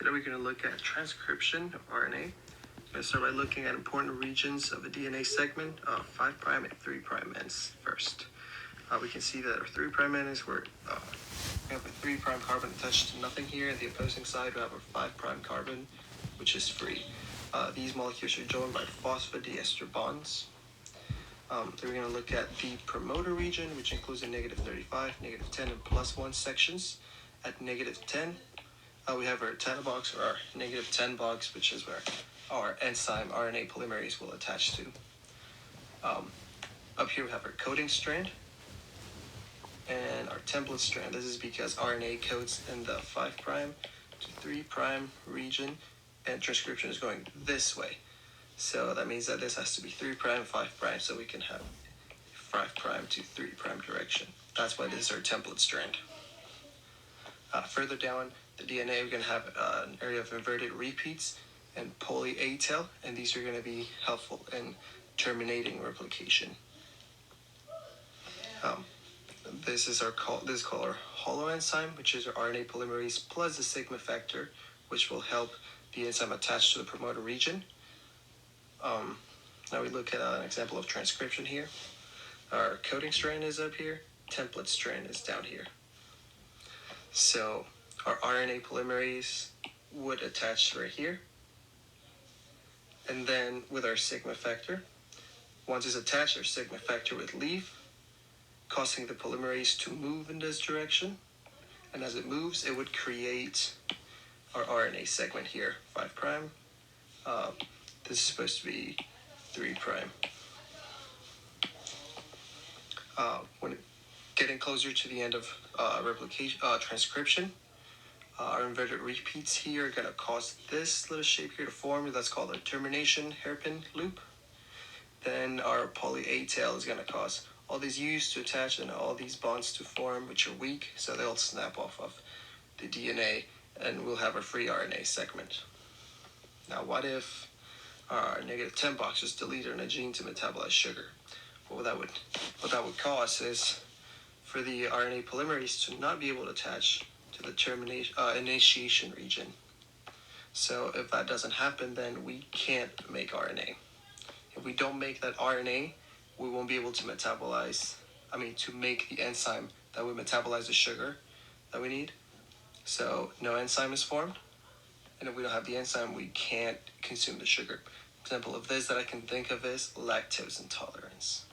Today we're going to look at transcription of RNA. I'm going to start by looking at important regions of a DNA segment, 5' and 3' ends first. We can see that our 3' end is where we have a 3' carbon attached to nothing here. And the opposing side, we have a 5' carbon, which is free. These molecules are joined by phosphodiester bonds. Then we're going to look at the promoter region, which includes the -35, -10, and +1 sections. At -10, we have our 10 box, or our -10 box, which is where our enzyme RNA polymerase will attach to. Up here we have our coding strand and our template strand. This is because RNA codes in the 5' to 3' region, and transcription is going this way. So that means that this has to be 3', 5', so we can have 5' to 3' direction. That's why this is our template strand. Further down the DNA, we're going to have an area of inverted repeats and poly A tail, and these are going to be helpful in terminating replication. This is called our holoenzyme, which is our RNA polymerase plus the sigma factor, which will help the enzyme attach to the promoter region. Now we look at an example of transcription here. Our coding strand is up here, template strand is down here. So our RNA polymerase would attach right here. And then with our sigma factor, once it's attached, our sigma factor would leave, causing the polymerase to move in this direction. And as it moves, it would create our RNA segment here, 5'. This is supposed to be 3'. When getting closer to the end of transcription, our inverted repeats here are going to cause this little shape here to form. That's called a termination hairpin loop. Then our poly A tail is going to cause all these U's to attach and all these bonds to form, which are weak, so they'll snap off of the DNA, and we'll have a free RNA segment. Now, what if our -10 box is deleted in a gene to metabolize sugar? What that would cause is for the RNA polymerase to not be able to attach to the initiation region. So if that doesn't happen, then we can't make RNA. If we don't make that RNA, we won't be able to to make the enzyme that would metabolize the sugar that we need. So no enzyme is formed. And if we don't have the enzyme, we can't consume the sugar. Example of this that I can think of is lactose intolerance.